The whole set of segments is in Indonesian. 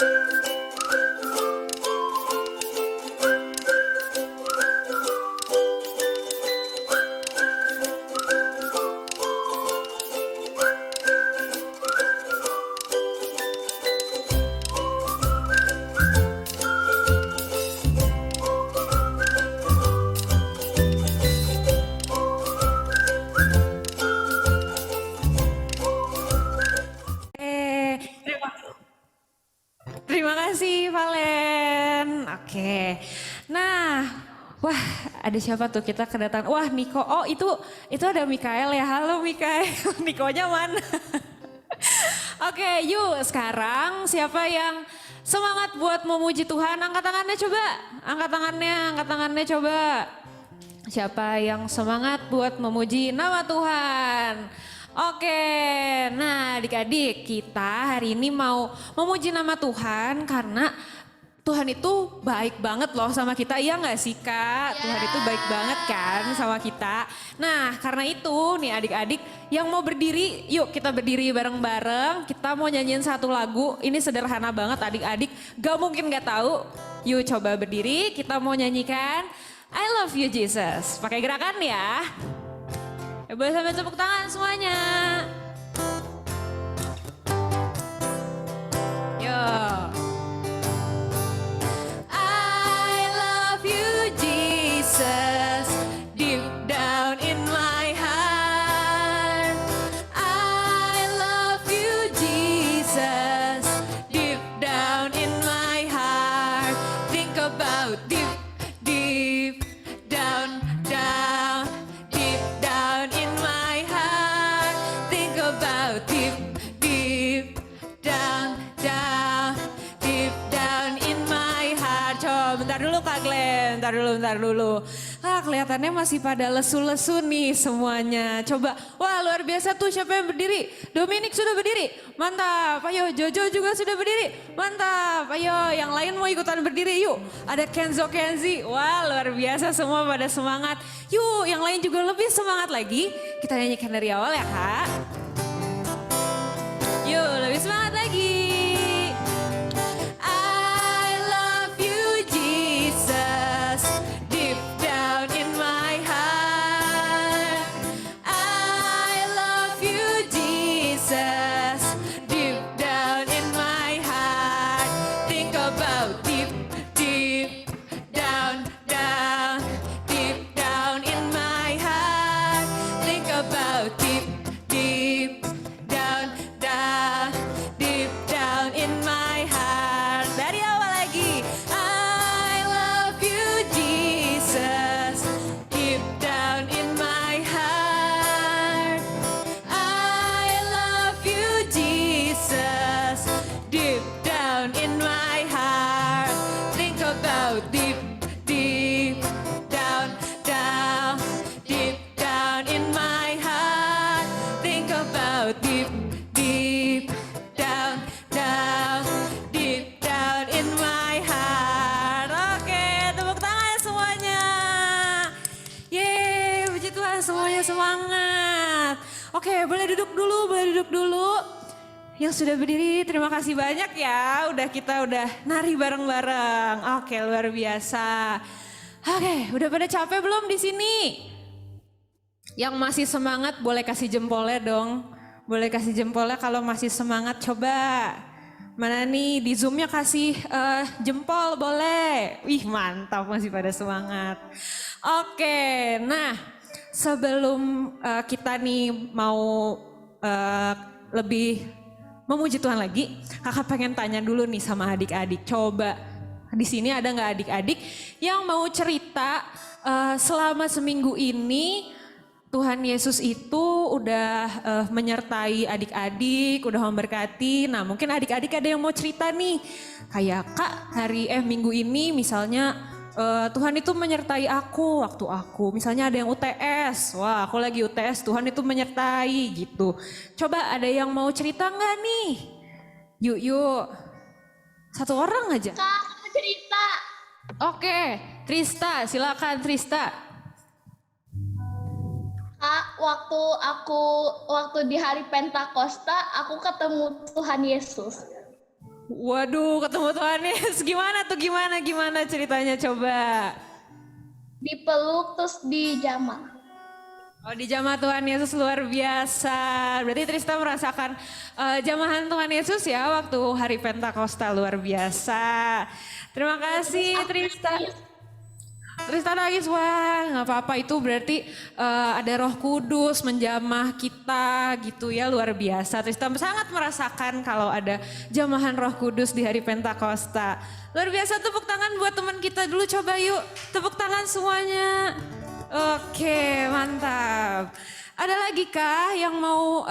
Terima Terima kasih Valen. Oke. Nah, wah ada siapa tuh kita kedatangan? Wah Niko. Oh itu ada Mikael ya. Halo Mikael. Nikonya mana? Oke, yuk sekarang siapa yang semangat buat memuji Tuhan? Angkat tangannya coba. Angkat tangannya coba. Siapa yang semangat buat memuji nama Tuhan? Oke, nah adik-adik kita hari ini mau memuji nama Tuhan karena Tuhan itu baik banget loh sama kita, iya gak sih Kak? Tuhan itu baik banget kan sama kita. Nah karena itu nih adik-adik yang mau berdiri, yuk kita berdiri bareng-bareng. Kita mau nyanyiin satu lagu, ini sederhana banget adik-adik, gak mungkin gak tahu. Yuk coba berdiri, kita mau nyanyikan I Love You Jesus. Pakai gerakan ya. Ya boleh sambil tepuk tangan semuanya. Yo. I love you Jesus, deep down in my heart. I love you Jesus, deep down in my heart. Think about deep down, deep down in my heart. Think about deep down, deep down in my heart. Coba bentar dulu Kak Glenn, bentar dulu. Ah kelihatannya masih pada lesu-lesu nih semuanya. Coba, wah luar biasa tuh siapa yang berdiri? Dominic sudah berdiri, mantap. Ayo Jojo juga sudah berdiri, mantap. Ayo yang lain mau ikutan berdiri yuk. Ada Kenzi, wah luar biasa semua pada semangat. Yuk yang lain juga lebih semangat lagi. Kita nyanyikan dari awal ya Kak. Yuk lebih semangat lagi. I love you Jesus, deep down in my heart. I love you Jesus, deep down in my heart. Think about deep down, deep down in my heart. Think about deep down, deep down in my heart. Dari awal lagi. I love you Jesus, deep down in my heart. I love you Jesus, deep down in my heart. Think about deep down, deep down in my heart. Think about deep down, deep down in my heart. Oke, tepuk tangan semuanya. Yeay, puji Tuhan semuanya semangat. Oke, boleh duduk dulu. Yang sudah berdiri terima kasih banyak ya. Kita udah nari bareng-bareng. Oke, luar biasa. Oke, udah pada capek belum di sini? Yang masih semangat boleh kasih jempolnya dong. Boleh kasih jempolnya kalau masih semangat coba. Mana nih di Zoom-nya kasih jempol boleh. Wih mantap masih pada semangat. Oke, nah sebelum kita nih mau lebih memuji Tuhan lagi, kakak pengen tanya dulu nih sama adik-adik. Coba di sini ada nggak adik-adik yang mau cerita selama seminggu ini Tuhan Yesus itu udah menyertai adik-adik, udah memberkati. Nah mungkin adik-adik ada yang mau cerita nih. Kayak Kak minggu ini misalnya Tuhan itu menyertai aku waktu aku. Misalnya ada yang UTS, wah aku lagi UTS Tuhan itu menyertai gitu. Coba ada yang mau cerita nggak nih? Yuk. Satu orang aja. Kak, aku cerita. Oke, Trista silakan Trista. Kak, waktu di hari Pentakosta aku ketemu Tuhan Yesus. Waduh, ketemu Tuhan Yesus. Gimana tuh, gimana ceritanya coba. Dipeluk terus dijamah. Oh, dijamah Tuhan Yesus luar biasa. Berarti Trista merasakan jamahan Tuhan Yesus ya waktu hari Pentakosta luar biasa. Terima kasih Trista. Trista nangis, wah nggak apa-apa, itu berarti ada Roh Kudus menjamah kita gitu ya, luar biasa. Trista sangat merasakan kalau ada jamahan Roh Kudus di hari Pentakosta. Luar biasa, tepuk tangan buat teman kita dulu, coba yuk tepuk tangan semuanya. Oke, mantap. Ada lagi kah yang mau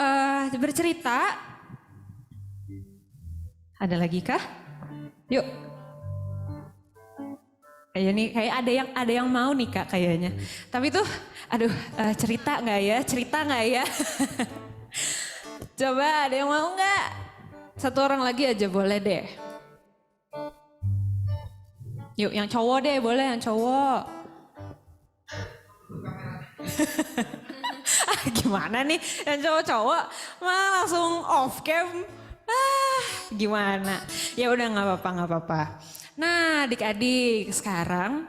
bercerita? Ada lagi kah? Yuk. Kayak ada yang mau nih Kak kayaknya. Tapi tuh, aduh, cerita nggak ya? Coba ada yang mau nggak? Satu orang lagi aja boleh deh. Yuk, yang cowok deh, boleh yang cowok. Gimana nih, yang cowok-cowok malah langsung off cam. Gimana? Ya udah nggak apa-apa. Nah adik-adik, sekarang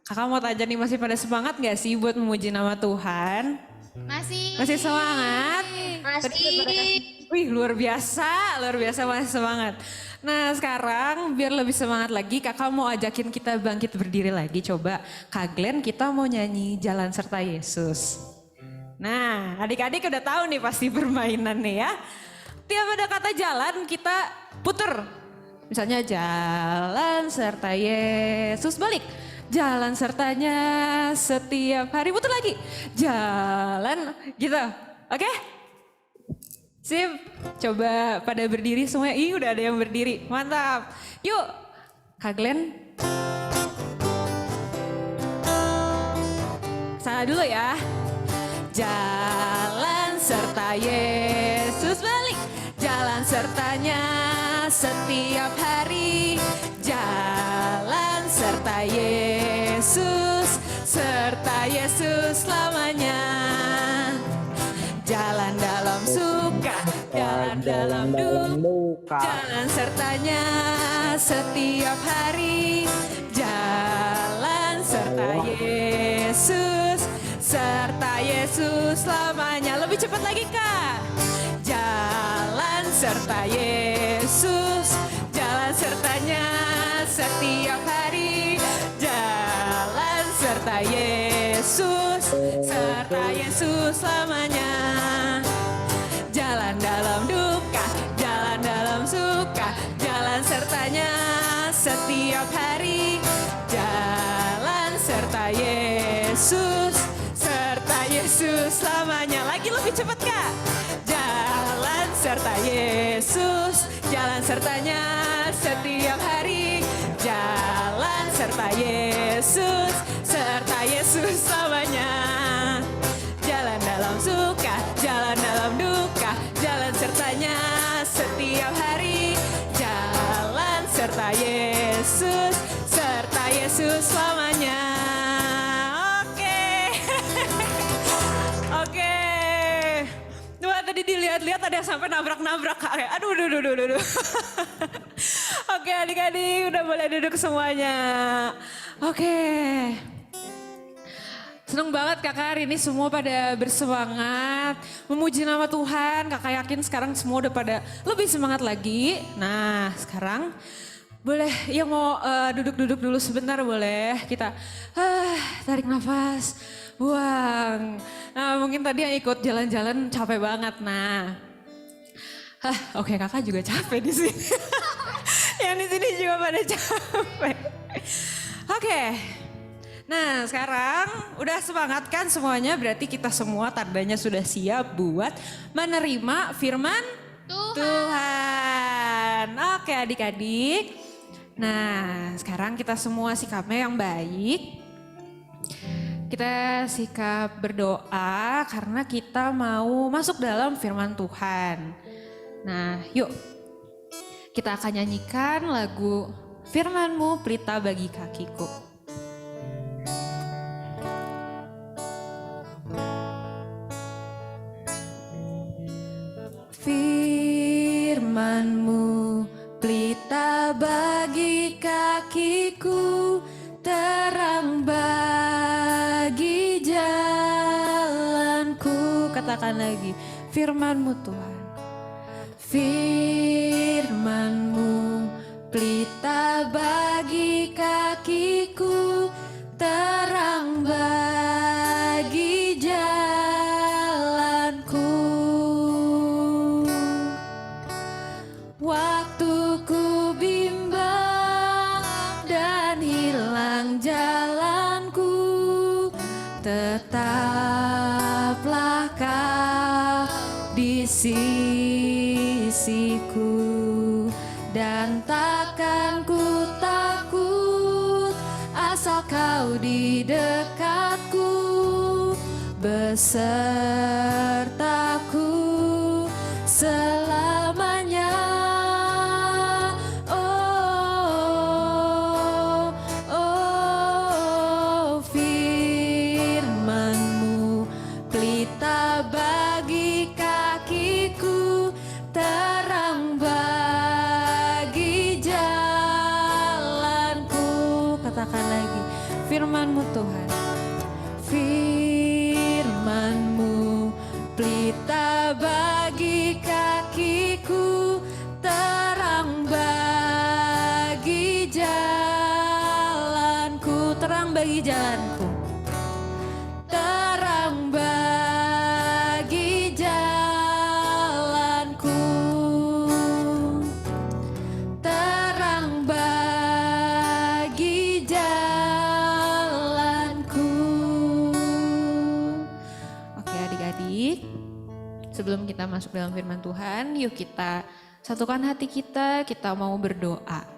kakak mau tanya nih, masih pada semangat gak sih buat memuji nama Tuhan? Masih semangat? Masih. Wih luar biasa masih semangat. Nah sekarang biar lebih semangat lagi, kakak mau ajakin kita bangkit berdiri lagi. Coba Kak Glenn, kita mau nyanyi Jalan Serta Yesus. Nah adik-adik udah tahu nih pasti permainannya ya. Tiap ada kata jalan kita puter. Misalnya jalan serta Yesus, balik. Jalan sertanya setiap hari, putar lagi. Jalan gitu, oke? Sip, coba pada berdiri semua. Ih udah ada yang berdiri, mantap. Yuk, Kak Glenn. Sana dulu ya. Jalan serta Yesus, balik. Jalan sertanya setiap hari, jalan serta Yesus selamanya. Jalan dalam suka, jalan dalam duka, jalan sertanya setiap hari, jalan serta Yesus selamanya. Lebih cepat lagi Kak. Jalan serta Yesus, jalan sertanya setiap hari, jalan serta Yesus selamanya. Jalan dalam duka, jalan dalam suka, jalan sertanya setiap hari, jalan serta Yesus selamanya. Lagi lebih cepat Kak. Jalan serta Yesus, jalan sertanya setiap hari, jalan serta Yesus selamanya. Jalan dalam suka, jalan dalam duka, jalan sertanya setiap hari, jalan serta Yesus selamanya. Tadi dilihat-lihat ada yang sampai nabrak-nabrak Kak. Aduh. Oke adik-adik udah boleh duduk semuanya. Oke. Seneng banget kakak hari ini semua pada bersemangat. Memuji nama Tuhan. Kakak yakin sekarang semua udah pada lebih semangat lagi. Nah sekarang boleh yang mau duduk-duduk dulu sebentar boleh. Kita tarik nafas. Buang. Nah mungkin tadi yang ikut jalan-jalan capek banget. Nah, oke kakak juga capek di sini. Yang di sini juga pada capek. Oke. Nah sekarang udah semangat kan semuanya? Berarti kita semua tandanya sudah siap buat menerima firman Tuhan. Oke adik-adik. Nah sekarang kita semua sikapnya yang baik. Kita sikap berdoa karena kita mau masuk dalam firman Tuhan. Nah yuk kita akan nyanyikan lagu Firman-Mu Pelita Bagi Kakiku. Firman-Mu pelita bagi kakiku, terang bagi jalanku. Katakan lagi, firman-Mu Tuhan. Firman-Mu pelita bagi kakiku, terang bagi jalanku. Waktu ku bimbang dan hilang jalanku, tetaplah Kau di sisiku, dan takkan ku takut asal Kau di dekatku, besertaku selamanya. Oh, oh, firman-Mu pelita bagi kakiku, terang bagi jalanku. Katakan lagi, firman-Mu Tuhan. Firman-Mu pelita bagi kakiku, terang bagi jalanku. Terang bagi jalanku. Terang bagi jalanku. Terang bagi jalanku. Oke adik-adik, sebelum kita masuk dalam firman Tuhan, yuk kita satukan hati kita mau berdoa.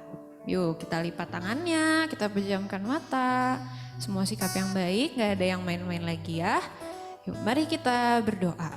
Yuk kita lipat tangannya, kita pejamkan mata. Semua sikap yang baik, gak ada yang main-main lagi ya. Yuk mari kita berdoa.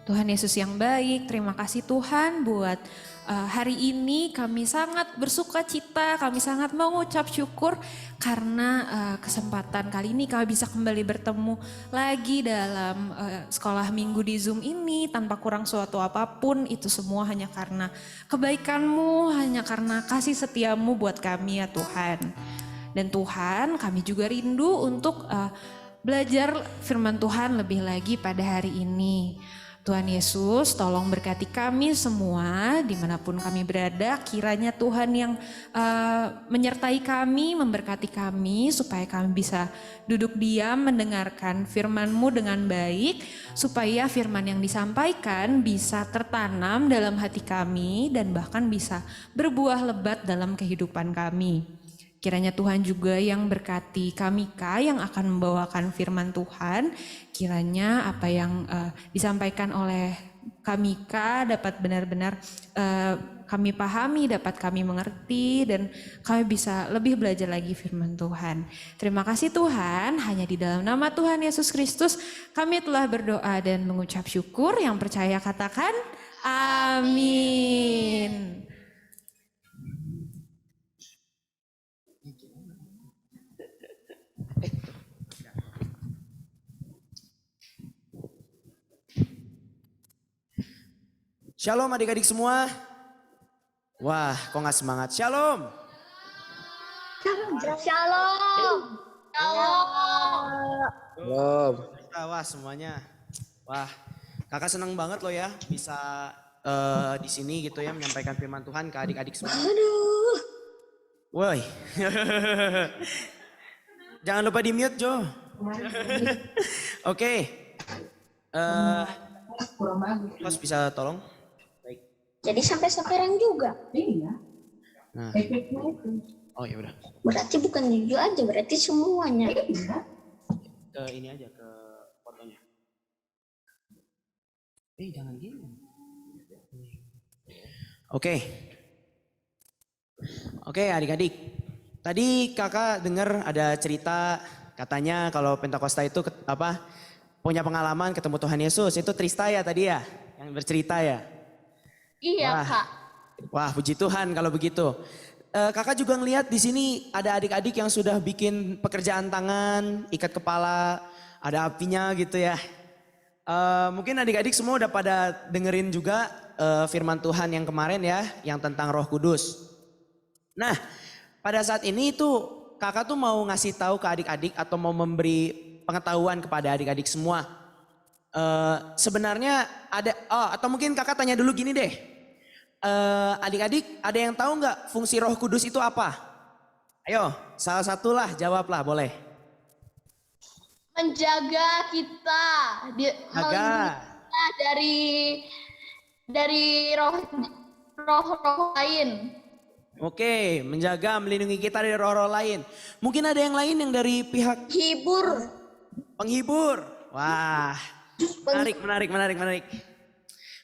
Tuhan Yesus yang baik, terima kasih Tuhan buat hari ini kami sangat bersuka cita, kami sangat mengucap syukur karena kesempatan kali ini kami bisa kembali bertemu lagi dalam sekolah minggu di Zoom ini tanpa kurang suatu apapun. Itu semua hanya karena kebaikan-Mu, hanya karena kasih setia-Mu buat kami ya Tuhan. Dan Tuhan, kami juga rindu untuk belajar firman Tuhan lebih lagi pada hari ini. Tuhan Yesus, tolong berkati kami semua dimanapun kami berada. Kiranya Tuhan yang menyertai kami, memberkati kami supaya kami bisa duduk diam mendengarkan firman-Mu dengan baik. Supaya firman yang disampaikan bisa tertanam dalam hati kami dan bahkan bisa berbuah lebat dalam kehidupan kami. Kiranya Tuhan juga yang berkati kami yang akan membawakan firman Tuhan. Kiranya apa yang disampaikan oleh kami dapat benar-benar kami pahami, dapat kami mengerti, dan kami bisa lebih belajar lagi firman Tuhan. Terima kasih Tuhan, hanya di dalam nama Tuhan Yesus Kristus kami telah berdoa dan mengucap syukur. Yang percaya katakan amin. Shalom adik-adik semua. Wah, kok gak semangat? Shalom. Shalom. Shalom. Wah semuanya. Wah, kakak senang banget loh ya bisa di sini gitu ya menyampaikan firman Tuhan ke adik-adik semua. Aduh. Woi. Jangan lupa di mute Jo. Oke. Mas bisa tolong? Jadi sampai sekarang juga. Nah. Oh ya udah. Berarti bukan jujur aja, berarti semuanya. Ke ini aja ke fotonya. Jangan gini. Oke adik-adik. Tadi kakak dengar ada cerita katanya kalau Pentakosta itu punya pengalaman ketemu Tuhan Yesus. Itu Trista ya tadi ya yang bercerita ya. Iya Kak. Wah puji Tuhan kalau begitu. Kakak juga ngelihat di sini ada adik-adik yang sudah bikin pekerjaan tangan, ikat kepala, ada apinya gitu ya. Mungkin adik-adik semua udah pada dengerin juga firman Tuhan yang kemarin ya, yang tentang Roh Kudus. Nah, pada saat ini tuh kakak tuh mau ngasih tahu ke adik-adik atau mau memberi pengetahuan kepada adik-adik semua. Sebenarnya ada, atau mungkin kakak tanya dulu gini deh. Adik-adik ada yang tahu nggak fungsi Roh Kudus itu apa? Ayo, salah satulah jawablah boleh. Menjaga kita, melindungi kita dari roh lain. Oke, menjaga, melindungi kita dari roh-roh lain. Mungkin ada yang lain yang dari pihak Hibur. penghibur. Wah, menarik.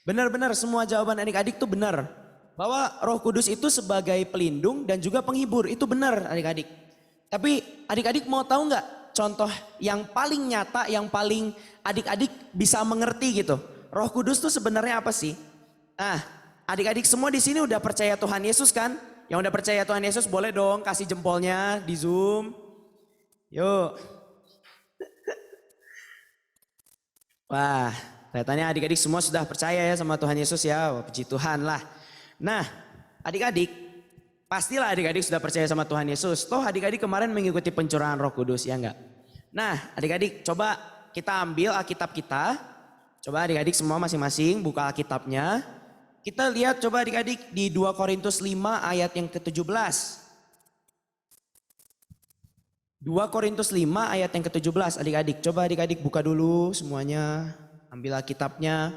Benar-benar semua jawaban adik-adik tuh benar. Bahwa Roh Kudus itu sebagai pelindung dan juga penghibur. Itu benar adik-adik. Tapi adik-adik mau tahu nggak contoh yang paling nyata, yang paling adik-adik bisa mengerti gitu. Roh Kudus tuh sebenarnya apa sih? Nah, adik-adik semua di sini udah percaya Tuhan Yesus kan? Yang udah percaya Tuhan Yesus boleh dong kasih jempolnya di Zoom. Yuk. Wah, kelihatannya adik-adik semua sudah percaya ya sama Tuhan Yesus ya. Wah, puji Tuhan lah. Nah, adik-adik, pastilah adik-adik sudah percaya sama Tuhan Yesus. Toh adik-adik kemarin mengikuti pencurahan Roh Kudus ya enggak? Nah, adik-adik coba kita ambil Alkitab kita. Coba adik-adik semua masing-masing buka Alkitabnya. Kita lihat coba adik-adik di 2 Korintus 5 ayat yang ke-17. 2 Korintus 5 ayat yang ke-17 adik-adik. Coba adik-adik buka dulu semuanya. Ambil Alkitabnya.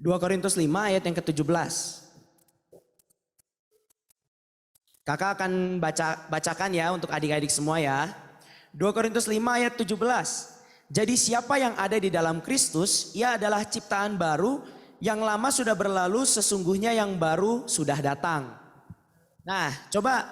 2 Korintus 5 ayat yang ke-17. Kakak akan bacakan ya untuk adik-adik semua ya. 2 Korintus 5 ayat 17. Jadi siapa yang ada di dalam Kristus, ia adalah ciptaan baru, yang lama sudah berlalu, sesungguhnya yang baru sudah datang. Nah, coba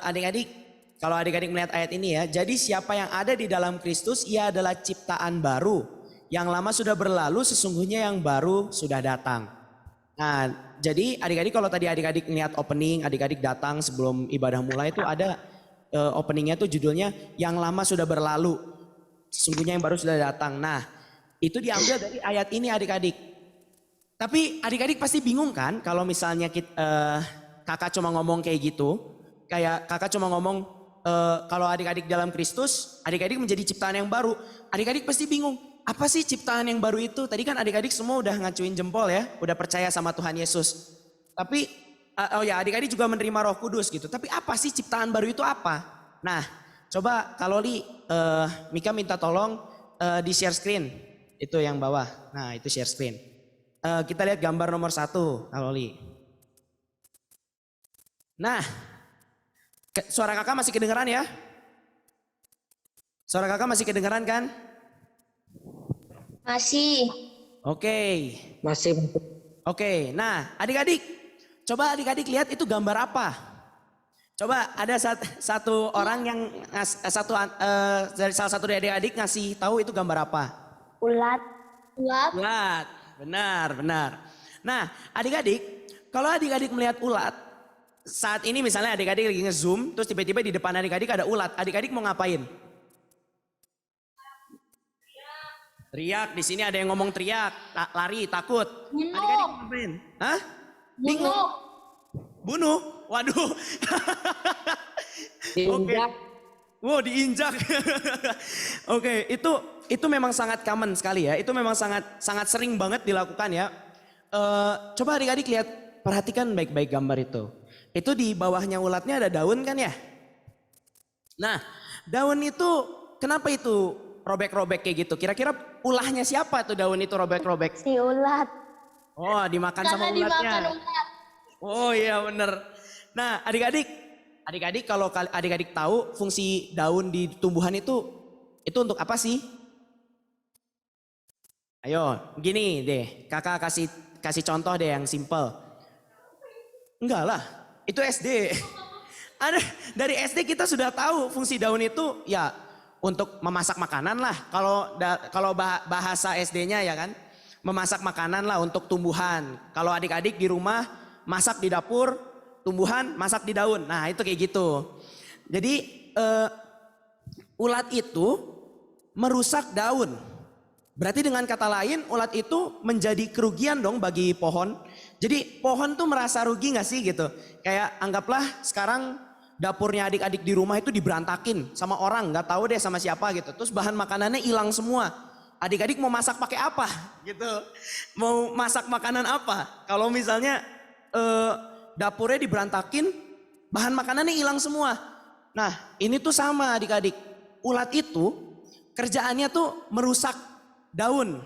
adik-adik, kalau adik-adik melihat ayat ini ya, jadi siapa yang ada di dalam Kristus, ia adalah ciptaan baru, yang lama sudah berlalu, sesungguhnya yang baru sudah datang. Nah, jadi adik-adik kalau tadi adik-adik melihat opening, adik-adik datang sebelum ibadah mulai itu ada openingnya tuh judulnya yang lama sudah berlalu. Sesungguhnya yang baru sudah datang. Nah, itu diambil dari ayat ini adik-adik. Tapi adik-adik pasti bingung kan kalau misalnya kakak cuma ngomong kayak gitu. Kayak kakak cuma ngomong kalau adik-adik dalam Kristus, adik-adik menjadi ciptaan yang baru. Adik-adik pasti bingung, apa sih ciptaan yang baru itu? Tadi kan adik-adik semua udah ngacuin jempol ya, udah percaya sama Tuhan Yesus. Tapi, adik-adik juga menerima Roh Kudus gitu. Tapi apa sih ciptaan baru itu apa? Nah, coba kalau Mika minta tolong di share screen. Itu yang bawah. Nah itu share screen. Kita lihat gambar nomor 1 kalau Nah, suara kakak masih kedengeran ya? Suara kakak masih kedengeran kan? Masih. Oke. Masih. Oke, nah adik-adik. Coba adik-adik lihat itu gambar apa? Coba ada satu orang yang dari salah satu dari adik-adik ngasih tahu itu gambar apa? Ulat. Ulat, benar. Nah adik-adik, kalau adik-adik melihat ulat, saat ini misalnya adik-adik lagi nge-zoom, terus tiba-tiba di depan adik-adik ada ulat, adik-adik mau ngapain? Teriak, di sini ada yang ngomong teriak, lari, takut. Adik-adik mau ngapain? Hah? Bingung? Bunuh? Waduh. Diinjak. Wow, diinjak. Oke, itu memang sangat common sekali ya. Itu memang sangat sering banget dilakukan ya. Coba adik-adik lihat, perhatikan baik-baik gambar itu. Itu di bawahnya ulatnya ada daun kan ya? Nah, daun itu kenapa itu robek-robek kayak gitu? Kira-kira ulahnya siapa tuh daun itu robek-robek? Si ulat. Oh, dimakan sama Karena ulatnya. dimakan ulat. Oh iya bener. Nah adik-adik kalau adik-adik tahu fungsi daun di tumbuhan itu untuk apa sih? Ayo gini deh, kakak kasih contoh deh yang simple. Enggak lah, itu SD. Ada dari SD kita sudah tahu fungsi daun itu ya untuk memasak makanan lah. Kalau bahasa SD-nya ya kan, memasak makanan lah untuk tumbuhan. Kalau adik-adik di rumah masak di dapur, tumbuhan masak di daun. Nah itu kayak gitu. Jadi ulat itu merusak daun. Berarti dengan kata lain ulat itu menjadi kerugian dong bagi pohon. Jadi pohon tuh merasa rugi gak sih gitu. Kayak anggaplah sekarang dapurnya adik-adik di rumah itu diberantakin sama orang, gak tahu deh sama siapa gitu. Terus bahan makanannya hilang semua. Adik-adik mau masak pakai apa gitu. Mau masak makanan apa. Kalau misalnya dapurnya diberantakin, bahan makanannya hilang semua. Nah ini tuh sama adik-adik. Ulat itu kerjaannya tuh merusak daun.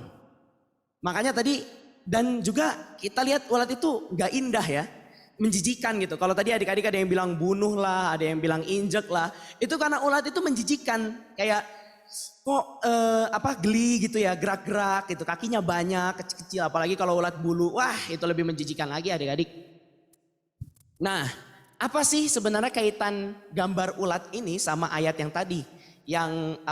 Makanya tadi dan juga kita lihat ulat itu gak indah ya. Menjijikan gitu. Kalau tadi adik-adik ada yang bilang bunuh lah, ada yang bilang injek lah. Itu karena ulat itu menjijikan. Kayak kok geli gitu ya, gerak-gerak gitu. Kakinya banyak, kecil-kecil. Apalagi kalau ulat bulu, wah itu lebih menjijikan lagi adik-adik. Nah, apa sih sebenarnya kaitan gambar ulat ini sama ayat yang tadi? Yang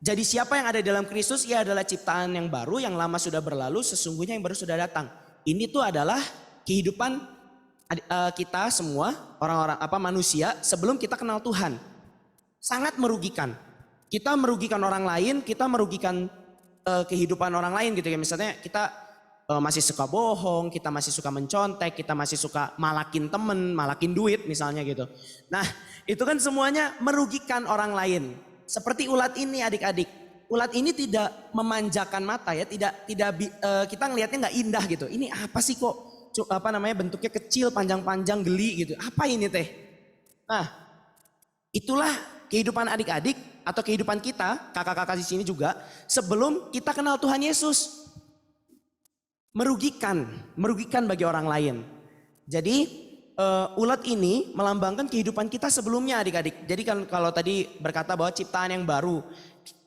jadi siapa yang ada dalam Kristus, ia adalah ciptaan yang baru, yang lama sudah berlalu, sesungguhnya yang baru sudah datang. Ini tuh adalah kehidupan kita semua, orang-orang manusia sebelum kita kenal Tuhan. Sangat merugikan. Kita merugikan orang lain, kita merugikan kehidupan orang lain gitu ya. Misalnya kita masih suka bohong, kita masih suka mencontek, kita masih suka malakin temen, malakin duit misalnya gitu. Nah itu kan semuanya merugikan orang lain. Seperti ulat ini adik-adik. Ulat ini tidak memanjakan mata ya, kita ngelihatnya nggak indah gitu. Ini apa sih kok bentuknya kecil, panjang-panjang, geli gitu. Apa ini teh? Nah, itulah kehidupan adik-adik atau kehidupan kita, kakak-kakak di sini juga sebelum kita kenal Tuhan Yesus. Merugikan bagi orang lain. Jadi ulat ini melambangkan kehidupan kita sebelumnya adik-adik. Jadi kan kalau tadi berkata bahwa ciptaan yang baru.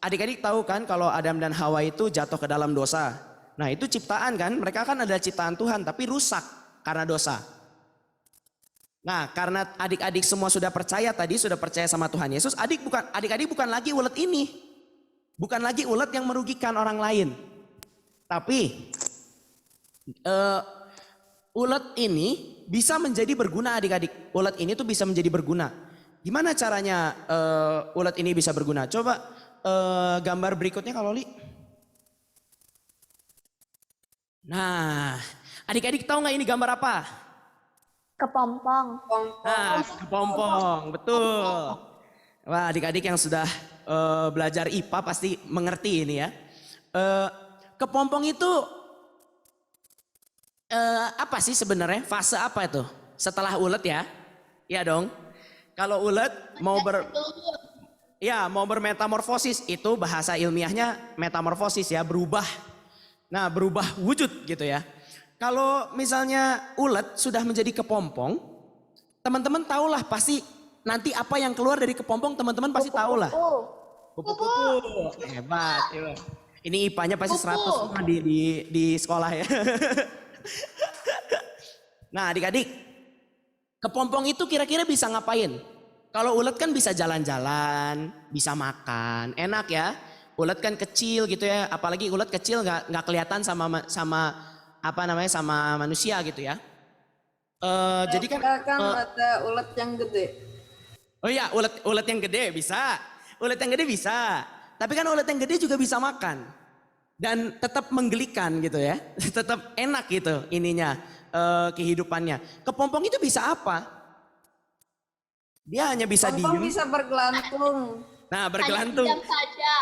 Adik-adik tahu kan kalau Adam dan Hawa itu jatuh ke dalam dosa. Nah itu ciptaan kan, mereka kan adalah ciptaan Tuhan tapi rusak karena dosa. Nah karena adik-adik semua sudah percaya sama Tuhan Yesus. Adik-adik bukan lagi ulat ini. Bukan lagi ulat yang merugikan orang lain. Tapi ulat ini bisa menjadi berguna adik-adik. Ulat ini tuh bisa menjadi berguna. Gimana caranya ulat ini bisa berguna? Coba gambar berikutnya kalau Li. Nah, adik-adik tahu nggak ini gambar apa? Kepompong. Nah, kepompong, betul. Wah, adik-adik yang sudah belajar IPA pasti mengerti ini ya. Kepompong itu apa sih sebenarnya? Fase apa itu? Setelah ulet ya? Iya dong. Kalau ulet mau bermetamorfosis, itu bahasa ilmiahnya metamorfosis ya, berubah. Nah, berubah wujud gitu ya. Kalau misalnya ulet sudah menjadi kepompong, teman-teman tahulah pasti nanti apa yang keluar dari kepompong, teman-teman pasti tahulah. Kupu-kupu. Hebat. Ini IPA-nya pasti 100 di sekolah ya. Nah adik-adik, kepompong itu kira-kira bisa ngapain? Kalau ulet kan bisa jalan-jalan, bisa makan, enak ya. Ulet kan kecil gitu ya, apalagi ulet kecil nggak kelihatan sama manusia gitu ya. Jadi kan ada ulet yang gede. Oh iya, ulet yang gede bisa. Ulet yang gede bisa. Tapi kan ulet yang gede juga bisa makan. Dan tetap menggelikan gitu ya. Tetap enak gitu ininya, kehidupannya. Kepompong itu bisa apa? Dia hanya bisa Kepompong diem. bisa bergelantung. Nah, bergelantung. Hanya diam saja.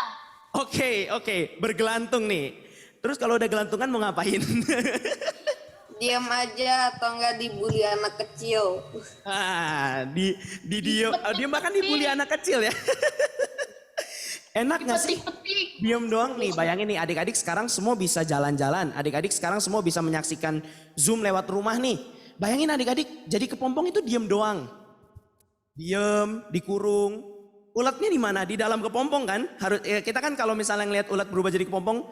Oke, bergelantung nih. Terus kalau udah gelantungan mau ngapain? Diam aja atau enggak dibully anak kecil. Dia bahkan dibully anak kecil ya. Enak gak sih? Diam doang nih, bayangin nih adik-adik sekarang semua bisa jalan-jalan. Adik-adik sekarang semua bisa menyaksikan Zoom lewat rumah nih. Bayangin adik-adik jadi kepompong itu diam doang. Diam, dikurung. Ulatnya di mana? Di dalam kepompong kan? Kita kan kalau misalnya ngelihat ulat berubah jadi kepompong,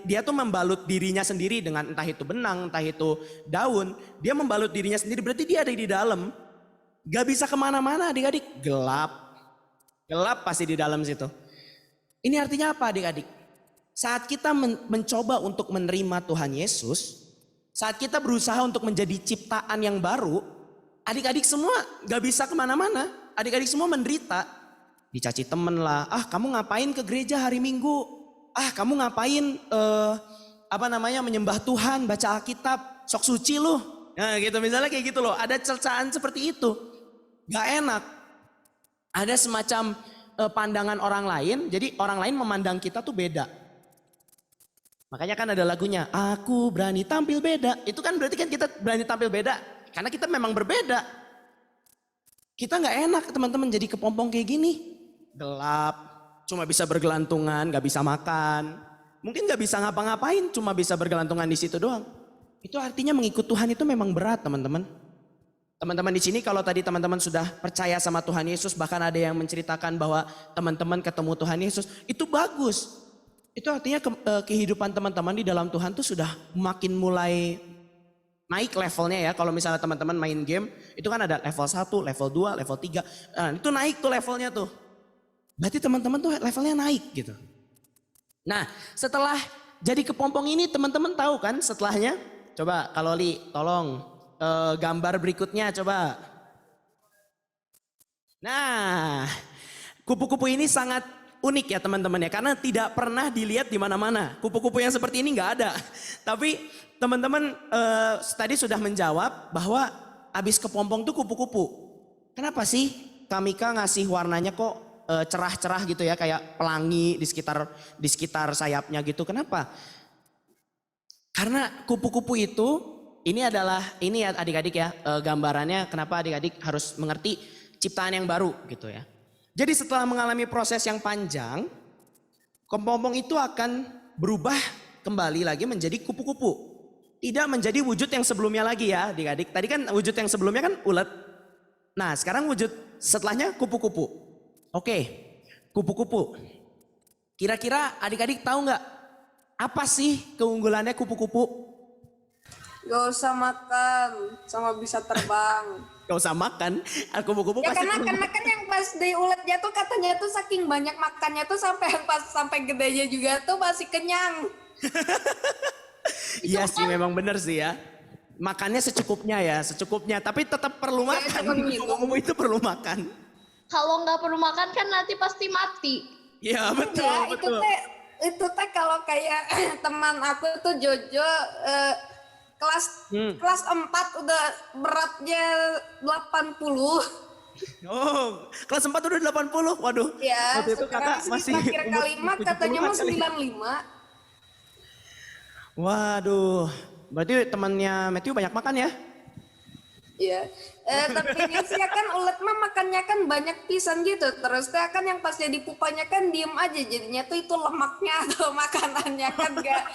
dia tuh membalut dirinya sendiri dengan entah itu benang, entah itu daun. Dia membalut dirinya sendiri, berarti dia ada di dalam. Gak bisa kemana-mana adik-adik, gelap. Gelap pasti di dalam situ. Ini artinya apa adik-adik? Saat kita mencoba untuk menerima Tuhan Yesus, saat kita berusaha untuk menjadi ciptaan yang baru, adik-adik semua gak bisa kemana-mana. Adik-adik semua menderita. Dicaci temen lah, kamu ngapain ke gereja hari Minggu? kamu ngapain menyembah Tuhan, baca Alkitab, sok suci lu. Nah gitu misalnya kayak gitu loh. Ada cercaan seperti itu. Gak enak. Ada semacam pandangan orang lain. Jadi orang lain memandang kita tuh beda. Makanya kan ada lagunya. Aku berani tampil beda. Itu kan berarti kan kita berani tampil beda. Karena kita memang berbeda. Kita gak enak teman-teman jadi kepompong kayak gini. Gelap. Cuma bisa bergelantungan. Gak bisa makan. Mungkin gak bisa ngapa-ngapain. Cuma bisa bergelantungan di situ doang. Itu artinya mengikut Tuhan itu memang berat teman-teman. Teman-teman di sini kalau tadi teman-teman sudah percaya sama Tuhan Yesus, bahkan ada yang menceritakan bahwa teman-teman ketemu Tuhan Yesus, itu bagus. Itu artinya kehidupan teman-teman di dalam Tuhan tuh sudah makin mulai naik levelnya ya. Kalau misalnya teman-teman main game, itu kan ada level 1, level 2, level 3. Nah, itu naik tuh levelnya tuh. Berarti teman-teman tuh levelnya naik gitu. Nah, setelah jadi kepompong ini teman-teman tahu kan setelahnya? Coba kalau Li tolong. Gambar berikutnya coba. Nah, kupu-kupu ini sangat unik ya teman-teman ya, karena tidak pernah dilihat di mana-mana. Kupu-kupu yang seperti ini nggak ada. Tapi teman-teman tadi sudah menjawab bahwa abis kepompong tuh kupu-kupu. Kenapa sih Kamika ngasih warnanya kok cerah-cerah gitu ya, kayak pelangi di sekitar sayapnya gitu? Kenapa? Karena kupu-kupu itu ini ya adik-adik ya, gambarannya kenapa adik-adik harus mengerti ciptaan yang baru gitu ya. Jadi setelah mengalami proses yang panjang, kepompong itu akan berubah kembali lagi menjadi kupu-kupu. Tidak menjadi wujud yang sebelumnya lagi ya adik-adik. Tadi kan wujud yang sebelumnya kan ulet. Nah sekarang wujud setelahnya kupu-kupu. Oke, kupu-kupu. Kira-kira adik-adik tahu nggak apa sih keunggulannya kupu-kupu? Gak usah makan, sama bisa terbang. Gak usah makan, kupu-kupu Ya pasti karena kan yang pas di uletnya tuh katanya tuh saking banyak makannya tuh sampai gedenya juga tuh masih kenyang. Iya sih memang benar sih ya. Makannya secukupnya ya, secukupnya. Tapi tetap perlu makan. Kupu-kupu itu perlu makan. Kalau nggak perlu makan kan nanti pasti mati. Iya betul, Ya, betul. itu teh kalau kayak teman aku tuh Jojo kelas 4 udah beratnya 80. Oh, kelas 4 udah 80. Waduh. Ya, waktu itu kakak sekarang masih terakhir kali katanya mau 95. Waduh. Berarti temannya Matthew banyak makan ya? Iya. Tapi ini sih kan ulet mah makannya kan banyak pisan gitu. Terus teh kan yang pas jadi pupanya kan diem aja, jadinya tuh itu lemaknya atau makanannya kan gak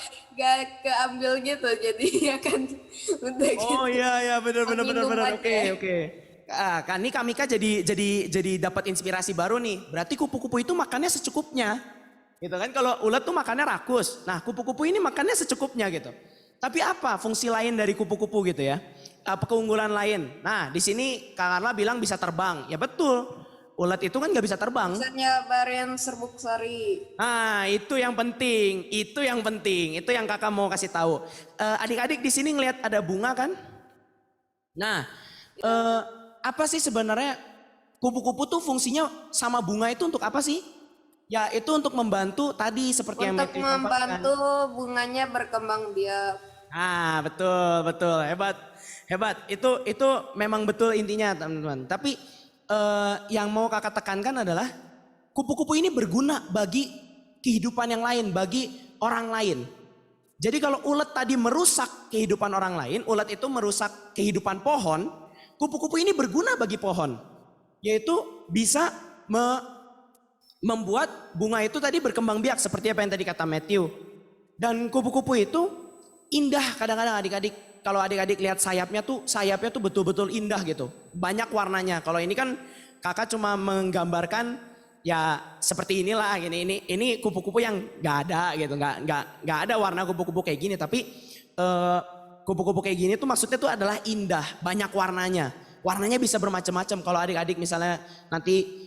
keambil gitu. Jadi ya kan udah gitu. Oh iya benar. Minum aja. Oke. Kan ini Kamika jadi dapat inspirasi baru nih. Berarti kupu-kupu itu makannya secukupnya. Gitu kan, kalau ulet tuh makannya rakus. Nah, kupu-kupu ini makannya secukupnya gitu. Tapi apa fungsi lain dari kupu-kupu gitu ya? Apa keunggulan lain? Nah, di sini Kak Carla bilang bisa terbang. Ya betul. Ulet itu kan nggak bisa terbang. Bisa nyebarin serbuk sari. Nah, itu yang penting. Itu yang Kakak mau kasih tahu. Adik-adik di sini ngelihat ada bunga kan? Nah, apa sih sebenarnya kupu-kupu tuh fungsinya sama bunga itu untuk apa sih? Ya itu untuk membantu tadi seperti yang Untuk Matthew sampaikan. membantu bunganya berkembang biak. Ah betul hebat. Itu memang betul intinya teman-teman. Tapi yang mau kakak tekankan adalah kupu-kupu ini berguna bagi kehidupan yang lain, bagi orang lain. Jadi kalau ulet tadi merusak kehidupan orang lain, ulet itu merusak kehidupan pohon, kupu-kupu ini berguna bagi pohon. Yaitu bisa membuat bunga itu tadi berkembang biak seperti apa yang tadi kata Matthew. Dan kupu-kupu itu indah kadang-kadang adik-adik. Kalau adik-adik lihat sayapnya tuh betul-betul indah gitu. Banyak warnanya. Kalau ini kan kakak cuma menggambarkan ya seperti inilah gini. Ini kupu-kupu yang nggak ada gitu. Nggak ada warna kupu-kupu kayak gini. Tapi kupu-kupu kayak gini tuh maksudnya tuh adalah indah. Banyak warnanya. Warnanya bisa bermacam-macam. Kalau adik-adik misalnya nanti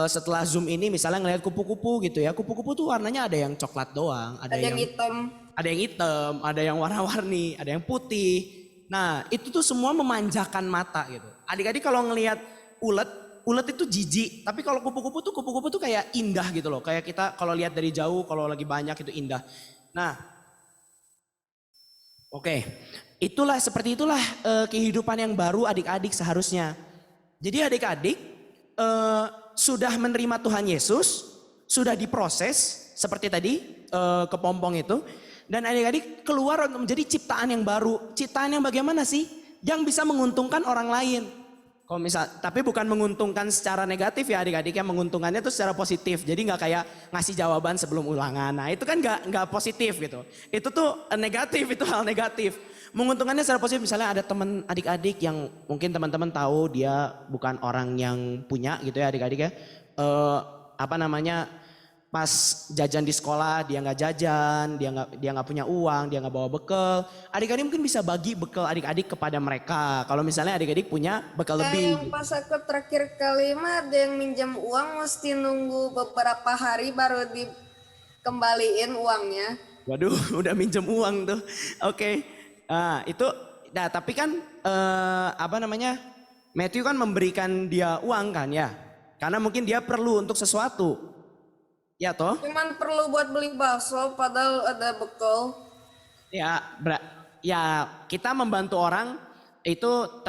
setelah Zoom ini misalnya ngelihat kupu-kupu gitu ya. Kupu-kupu tuh warnanya ada yang coklat doang. Ada yang hitam. Ada yang hitam, ada yang warna-warni, ada yang putih. Nah itu tuh semua memanjakan mata gitu. Adik-adik kalau ngelihat ulet ulet itu jijik, tapi kalau kupu-kupu tuh kayak indah gitu loh. Kayak kita kalau lihat dari jauh, kalau lagi banyak itu indah. Nah, oke. Seperti itulah kehidupan yang baru adik-adik seharusnya. Jadi adik-adik sudah menerima Tuhan Yesus, sudah diproses seperti tadi kepompong itu. Dan adik-adik keluar untuk menjadi ciptaan yang baru. Ciptaan yang bagaimana sih? Yang bisa menguntungkan orang lain. Kalau tapi bukan menguntungkan secara negatif ya adik-adik, yang menguntungkannya itu secara positif. Jadi nggak kayak ngasih jawaban sebelum ulangan. Nah itu kan nggak positif gitu. Itu tuh negatif, itu hal negatif. Menguntungkannya secara positif, misalnya ada teman adik-adik yang mungkin teman-teman tahu dia bukan orang yang punya gitu ya adik-adik ya. Pas jajan di sekolah dia nggak jajan, dia nggak punya uang, dia nggak bawa bekal. Adik-adik mungkin bisa bagi bekal adik-adik kepada mereka. Kalau misalnya adik-adik punya bekal lebih. Yang pas aku terakhir kali mah ada yang minjem uang mesti nunggu beberapa hari baru dikembaliin uangnya. Waduh, udah minjem uang tuh. Oke. Nah, tapi kan Matthew kan memberikan dia uang kan ya. Karena mungkin dia perlu untuk sesuatu. Ya toh? Cuman perlu buat beli bakso padahal ada bekal. Ya, kita membantu orang itu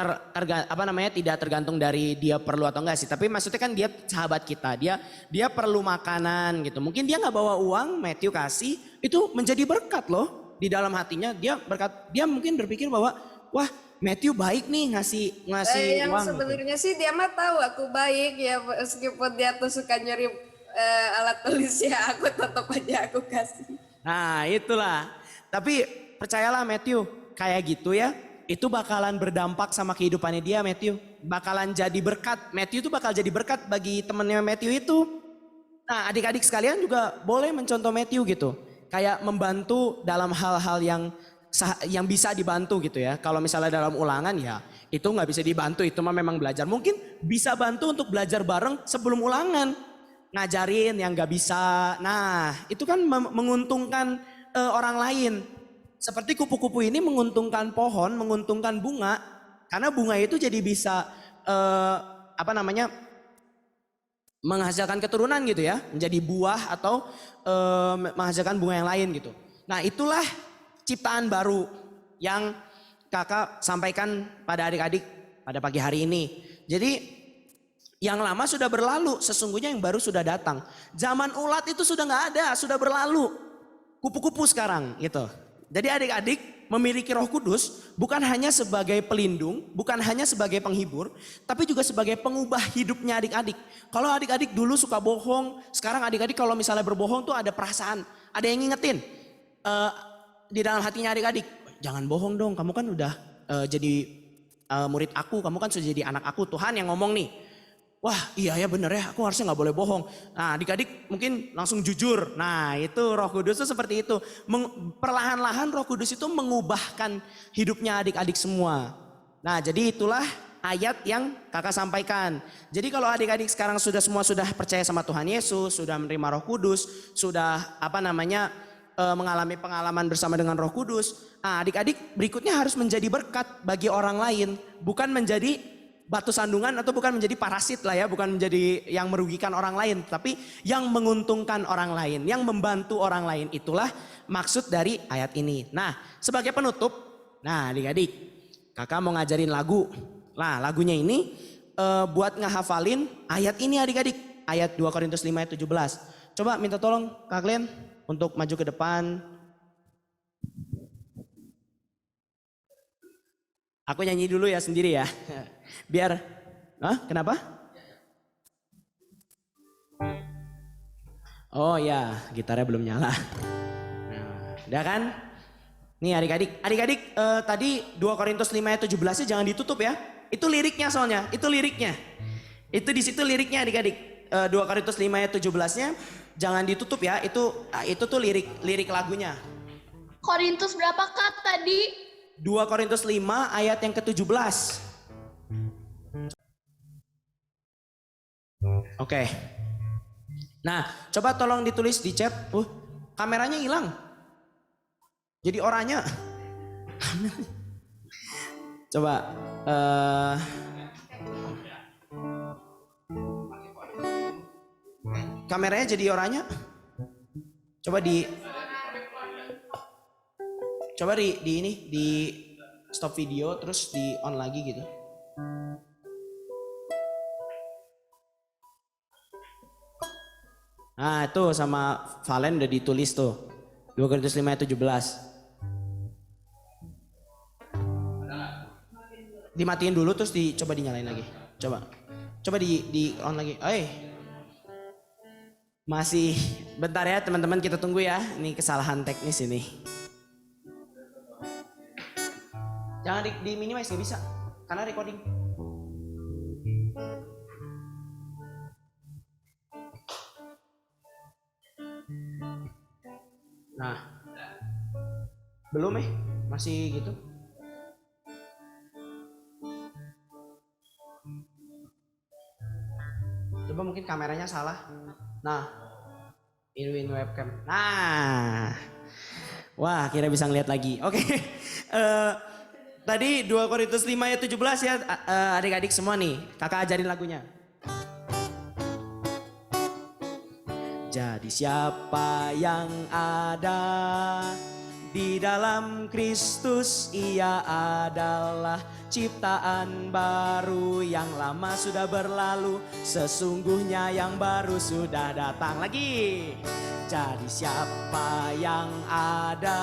tidak tergantung dari dia perlu atau enggak sih. Tapi maksudnya kan dia sahabat kita, dia perlu makanan gitu. Mungkin dia nggak bawa uang, Matthew kasih, itu menjadi berkat loh di dalam hatinya. Dia mungkin berpikir bahwa wah Matthew baik nih ngasih Yang uang. sebenarnya sih dia mah tahu aku baik ya, meskipun dia tuh suka nyuri alat tulisnya, aku tetap aja aku kasih. Nah itulah. Tapi percayalah Matthew, kayak gitu ya, itu bakalan berdampak sama kehidupannya dia Matthew. Bakalan jadi berkat. Matthew itu bakal jadi berkat bagi temennya Matthew itu. Nah adik-adik sekalian juga boleh mencontoh Matthew gitu. Kayak membantu dalam hal-hal yang bisa dibantu gitu ya. Kalau misalnya dalam ulangan ya itu nggak bisa dibantu, itu mah memang belajar. Mungkin bisa bantu untuk belajar bareng sebelum ulangan. Ngajarin yang gak bisa. Nah itu kan menguntungkan orang lain. Seperti kupu-kupu ini menguntungkan pohon, menguntungkan bunga. Karena bunga itu jadi bisa menghasilkan keturunan gitu ya. Menjadi buah atau menghasilkan bunga yang lain gitu. Nah itulah ciptaan baru yang kakak sampaikan pada adik-adik pada pagi hari ini. Jadi yang lama sudah berlalu, sesungguhnya yang baru sudah datang. Zaman ulat itu sudah nggak ada, sudah berlalu. Kupu-kupu sekarang gitu. Jadi adik-adik memiliki Roh Kudus bukan hanya sebagai pelindung, bukan hanya sebagai penghibur, tapi juga sebagai pengubah hidupnya adik-adik. Kalau adik-adik dulu suka bohong, sekarang adik-adik kalau misalnya berbohong tuh ada perasaan, ada yang ngingetin di dalam hatinya adik-adik. Jangan bohong dong, kamu kan udah jadi murid aku, kamu kan sudah jadi anak aku. Tuhan yang ngomong nih. Wah iya ya bener ya, aku harusnya gak boleh bohong. Nah adik-adik mungkin langsung jujur. Nah itu Roh Kudus itu seperti itu. Perlahan-lahan Roh Kudus itu mengubahkan hidupnya adik-adik semua. Nah jadi itulah ayat yang kakak sampaikan. Jadi kalau adik-adik sekarang semua sudah percaya sama Tuhan Yesus, sudah menerima Roh Kudus, sudah mengalami pengalaman bersama dengan Roh Kudus. Nah adik-adik berikutnya harus menjadi berkat bagi orang lain. Bukan menjadi batu sandungan atau bukan menjadi parasit lah ya, bukan menjadi yang merugikan orang lain, tapi yang menguntungkan orang lain, yang membantu orang lain. Itulah maksud dari ayat ini. Nah, sebagai penutup, nah adik-adik, kakak mau ngajarin lagu. Nah, lagunya ini buat ngehafalin ayat ini adik-adik, ayat 2 Korintus 5 ayat 17. Coba minta tolong Kak Glenn untuk maju ke depan. Aku nyanyi dulu ya sendiri ya. Biar, kenapa? Oh ya, gitarnya belum nyala. Nah, udah kan? Nih adik-adik tadi 2 Korintus 5 ayat 17-nya jangan ditutup ya. Itu liriknya soalnya, itu liriknya. Itu di situ liriknya adik-adik. 2 Korintus 5 ayat 17-nya jangan ditutup ya. Itu tuh lirik lagunya. Korintus berapa Kak tadi? 2 Korintus 5 ayat yang ke-17. Oke. Nah, coba tolong ditulis di chat. Kameranya hilang. Jadi oranye. Coba kameranya jadi oranye. Coba di ini di stop video terus di on lagi gitu. Nah itu sama Valen udah ditulis tuh 2 Korintus 5 ayat 17. Dimatiin dulu terus coba dinyalain lagi. Coba di on lagi. Masih bentar ya teman-teman, kita tunggu ya. Ini kesalahan teknis ini. Jangan di minimize, gak bisa karena recording. Nah, belum masih gitu. Coba mungkin kameranya salah. Nah, in webcam. Nah, wah kira bisa ngeliat lagi. Oke, tadi 2 Korintus 5 ayat 17 ya adik-adik semua nih. Kakak ajarin lagunya. Jadi siapa yang ada di dalam Kristus, ia adalah ciptaan baru, yang lama sudah berlalu, sesungguhnya yang baru sudah datang. Lagi. Jadi siapa yang ada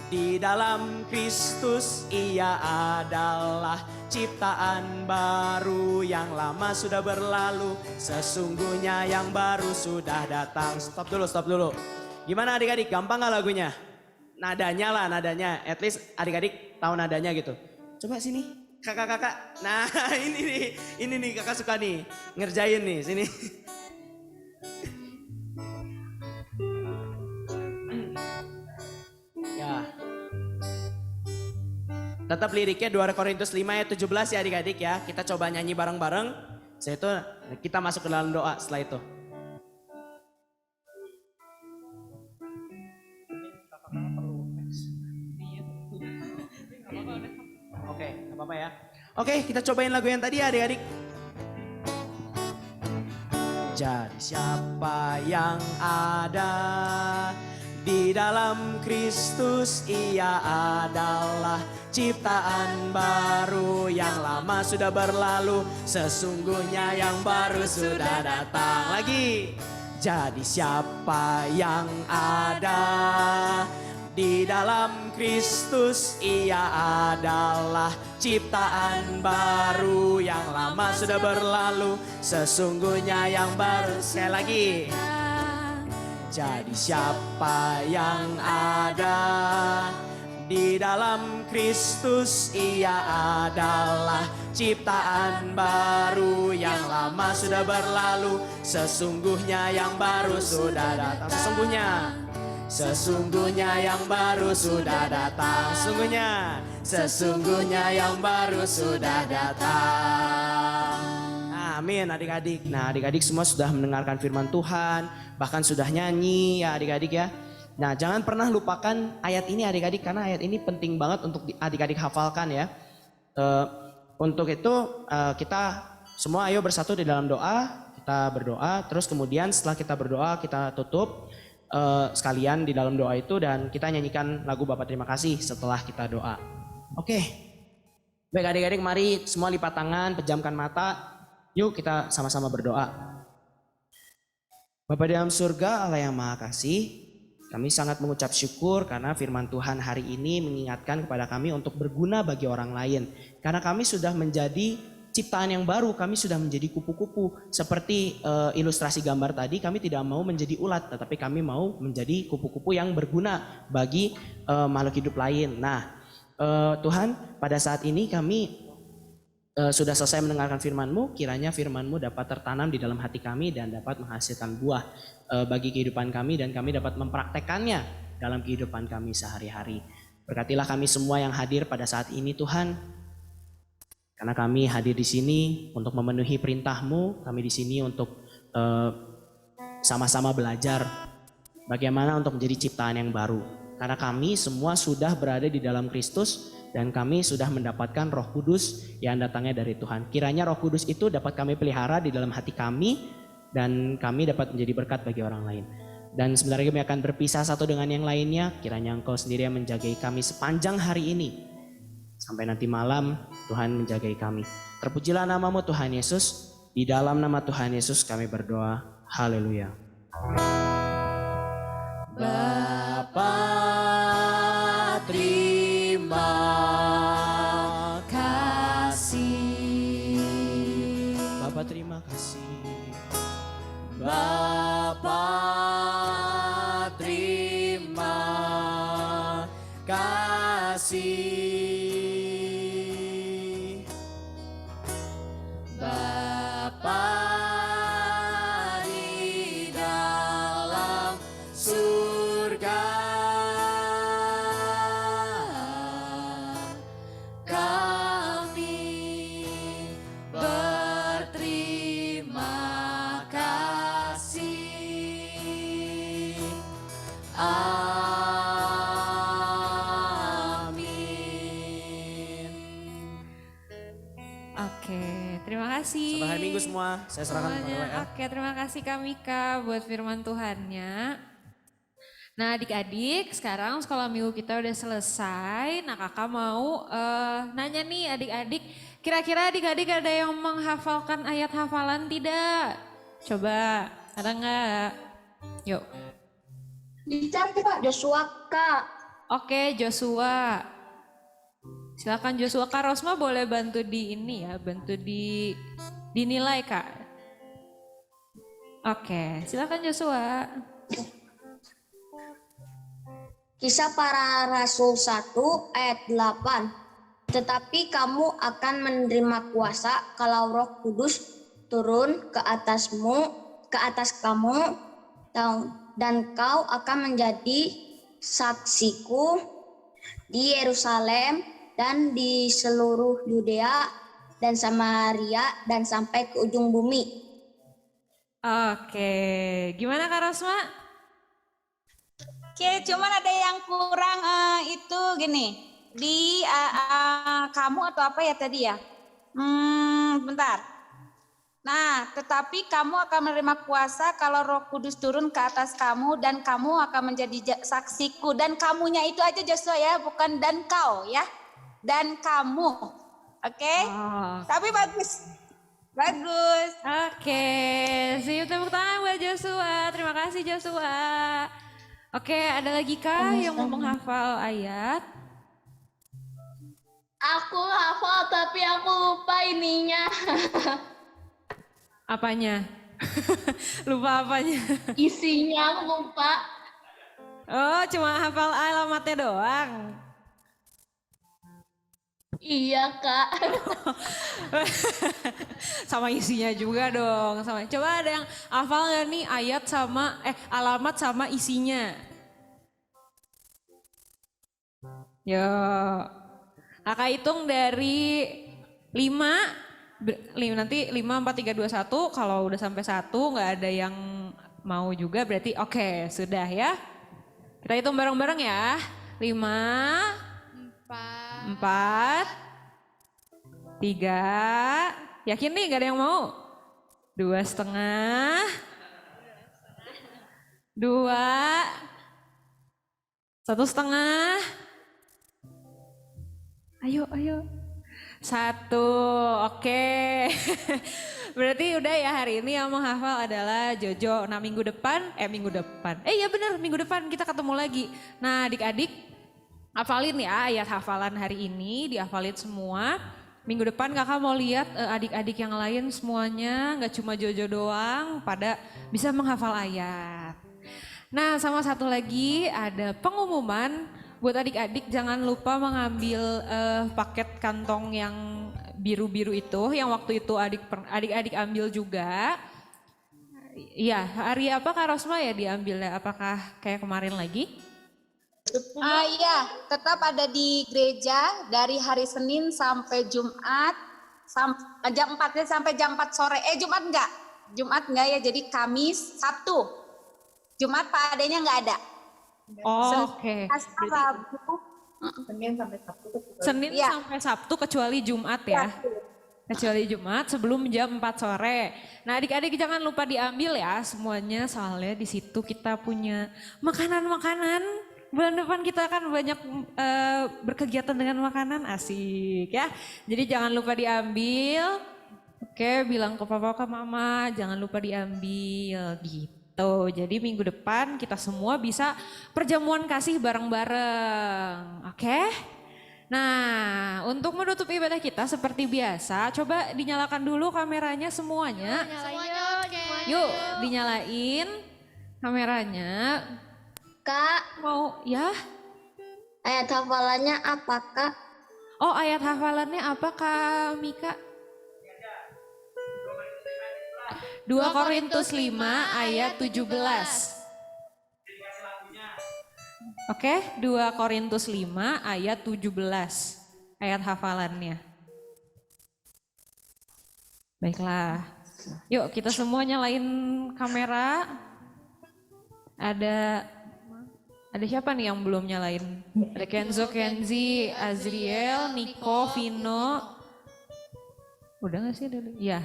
di dalam Kristus, ia adalah ciptaan baru, yang lama sudah berlalu, sesungguhnya yang baru sudah datang. Stop dulu. Gimana adik-adik, gampang gak lagunya? Nadanya lah, nadanya. At least adik-adik tahu nadanya gitu. Coba sini, kakak-kakak. Nah ini nih kakak suka nih, ngerjain nih, sini. Ya. Tetap liriknya 2 Korintus 5 ayat 17 ya adik-adik ya. Kita coba nyanyi bareng-bareng. Setelah itu kita masuk ke dalam doa setelah itu. Oke, gak apa-apa ya. Oke, kita cobain lagu yang tadi ya adik-adik. Jadi siapa yang ada di dalam Kristus, ia adalah ciptaan baru, yang lama sudah berlalu, sesungguhnya yang baru sudah datang. Lagi. Jadi siapa yang ada di dalam Kristus, ia adalah ciptaan baru, yang lama sudah berlalu, sesungguhnya yang baru. Sekali lagi. Jadi siapa yang ada di dalam Kristus, ia adalah ciptaan baru, yang lama sudah berlalu, sesungguhnya yang baru sudah datang. Sesungguhnya yang baru sudah datang. Sesungguhnya yang baru sudah datang. Amin adik-adik. Nah adik-adik semua sudah mendengarkan firman Tuhan, bahkan sudah nyanyi ya adik-adik ya. Nah jangan pernah lupakan ayat ini adik-adik, karena ayat ini penting banget untuk adik-adik hafalkan ya. Untuk itu kita semua ayo bersatu di dalam doa. Kita berdoa, terus kemudian setelah kita berdoa kita tutup sekalian di dalam doa itu, dan kita nyanyikan lagu Bapa Terima Kasih setelah kita doa. Oke. Baik adik-adik, mari semua lipat tangan, pejamkan mata. Yuk kita sama-sama berdoa. Bapa di dalam surga, Allah yang Maha Kasih, kami sangat mengucap syukur karena firman Tuhan hari ini mengingatkan kepada kami untuk berguna bagi orang lain. Karena kami sudah menjadi ciptaan yang baru, kami sudah menjadi kupu-kupu. Seperti ilustrasi gambar tadi, kami tidak mau menjadi ulat, tetapi kami mau menjadi kupu-kupu yang berguna bagi makhluk hidup lain. Nah Tuhan, pada saat ini kami sudah selesai mendengarkan firman-Mu, kiranya firman-Mu dapat tertanam di dalam hati kami dan dapat menghasilkan buah bagi kehidupan kami, dan kami dapat mempraktekannya dalam kehidupan kami sehari-hari. Berkatilah kami semua yang hadir pada saat ini Tuhan, karena kami hadir di sini untuk memenuhi perintah-Mu, kami di sini untuk sama-sama belajar bagaimana untuk menjadi ciptaan yang baru. Karena kami semua sudah berada di dalam Kristus, dan kami sudah mendapatkan Roh Kudus yang datangnya dari Tuhan. Kiranya Roh Kudus itu dapat kami pelihara di dalam hati kami, dan kami dapat menjadi berkat bagi orang lain. Dan sebentar lagi kami akan berpisah satu dengan yang lainnya. Kiranya Engkau sendiri yang menjagai kami sepanjang hari ini. Sampai nanti malam Tuhan menjagai kami. Terpujilah namamu Tuhan Yesus. Di dalam nama Tuhan Yesus kami berdoa. Haleluya. Bapa, terima kasih. Bapa, terima kasih. Bapa, terima kasih. Bapa di dalam surga, kami berterima kasih. Amin. Oke, terima kasih. Selamat hari Minggu semua. Saya serahkan kepada Semuanya. WA. Oke, terima kasih Kak Mika buat firman Tuhannya. Nah adik-adik, sekarang sekolah minggu kita udah selesai. Nah kakak mau nanya nih adik-adik, kira-kira adik-adik ada yang menghafalkan ayat hafalan tidak? Coba, ada nggak? Yuk. Dicari Pak. Joshua Kak. Oke, Joshua. Silakan Joshua. Kak Rosma boleh bantu di ini ya, bantu dinilai Kak. Oke, silakan Joshua. Kisah Para Rasul 1 ayat 8. Tetapi kamu akan menerima kuasa kalau Roh Kudus turun ke atas kamu, dan kau akan menjadi saksiku di Yerusalem dan di seluruh Yudea dan Samaria dan sampai ke ujung bumi. Oke, gimana Kak Rosma? Oke, cuman ada yang kurang itu gini. Di kamu atau apa ya tadi ya? Bentar. Nah, tetapi kamu akan menerima kuasa kalau Roh Kudus turun ke atas kamu dan kamu akan menjadi saksiku. Dan kamunya itu aja Joshua ya, bukan dan kau ya. Dan kamu. Oke? Oh. Tapi bagus. Bagus. Oke, siap tepuk tangan buat Joshua. Terima kasih Joshua. Oke, ada lagi kah yang mau menghafal ayat? Aku hafal tapi aku lupa ininya. Apanya? Lupa apanya? Isinya aku lupa. Oh, cuma hafal alamatnya doang. Iya Kak. Sama isinya juga dong. Coba ada yang hafal nggak nih ayat sama alamat sama isinya? Yo, kakak hitung dari 5, nanti 5, 4, 3, 2, 1. Kalau udah sampai 1 nggak ada yang mau juga berarti oke, sudah ya. Kita hitung bareng-bareng ya. 5, 4, 3, yakin nih gak ada yang mau? 2,5, 2, 1,5. Ayo. 1, oke. Berarti udah ya hari ini yang menghafal adalah Jojo. Nah minggu depan. Ya bener minggu depan kita ketemu lagi. Nah adik-adik hafalin ya ayat hafalan hari ini, dihafalin semua. Minggu depan kakak mau lihat adik-adik yang lain semuanya, gak cuma Jojo doang, pada bisa menghafal ayat. Nah sama satu lagi ada pengumuman buat adik-adik, jangan lupa mengambil paket kantong yang biru-biru itu, yang waktu itu adik-adik ambil juga. Iya, hari apa Kak Rosma ya diambilnya? Apakah kayak kemarin lagi? Iya, tetap ada di gereja dari hari Senin sampai Jumat, jam 4 sampai jam 4 sore. Jumat enggak ya, jadi Kamis, Sabtu. Jumat Pak adanya enggak ada. Oh, oke. Rabu, Senin Iya. sampai Sabtu kecuali Jumat ya. Kecuali Jumat sebelum jam 4 sore. Nah adik-adik jangan lupa diambil ya semuanya soalnya di situ kita punya makanan-makanan. Bulan depan kita akan banyak berkegiatan dengan makanan, asik ya. Jadi jangan lupa diambil. Oke, bilang ke papa ke mama jangan lupa diambil gitu. Jadi minggu depan kita semua bisa perjamuan kasih bareng-bareng. Oke? Nah, untuk menutup ibadah kita seperti biasa, coba dinyalakan dulu kameranya semuanya. Yuk, dinyalain kameranya. Kak, Mau ya? ayat hafalannya apa, Kak? Oh, ayat hafalannya apa Kak Mika? 2 Korintus 5 ayat 17. Oke, 2 Korintus 5 ayat 17. Ayat hafalannya. Baiklah. Yuk kita semua nyalain kamera. Ada siapa nih yang belum nyalain? Ada Kenzo, Kenzi, Azriel, Niko, Vino. Udah gak sih dulu? Iya.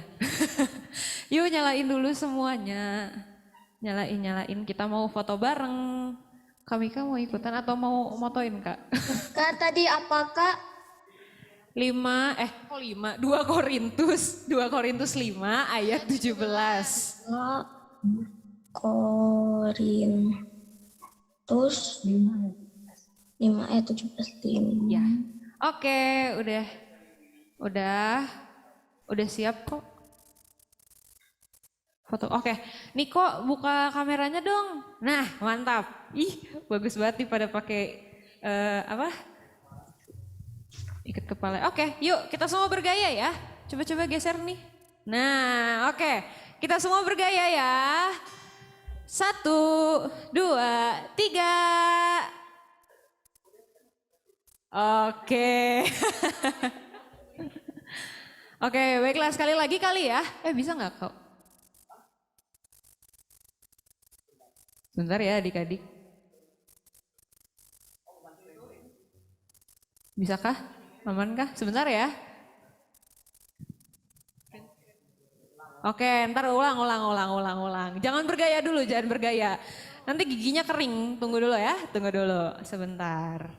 Yuk nyalain dulu semuanya. Nyalain. Kita mau foto bareng. Kak Mika mau ikutan atau mau motoin Kak? Kak, tadi apa, Kak? 2 Korintus 5 ayat 17. Korintus 5 ayat 17. Ya. Oke, udah siap kok. Foto. Oke, Niko buka kameranya dong. Nah, mantap. Ih, bagus banget nih pada pakai ikat kepala. Oke, yuk kita semua bergaya ya. Coba geser nih. Nah, oke. Kita semua bergaya ya. 1, 2, 3. Oke. Oke, baiklah sekali lagi kali ya. Bisa nggak kok? Bentar ya adik-adik. Bisakah? Amankah? Sebentar ya. Oke, ntar ulang. Jangan bergaya dulu, jangan bergaya. Nanti giginya kering, tunggu dulu ya, sebentar.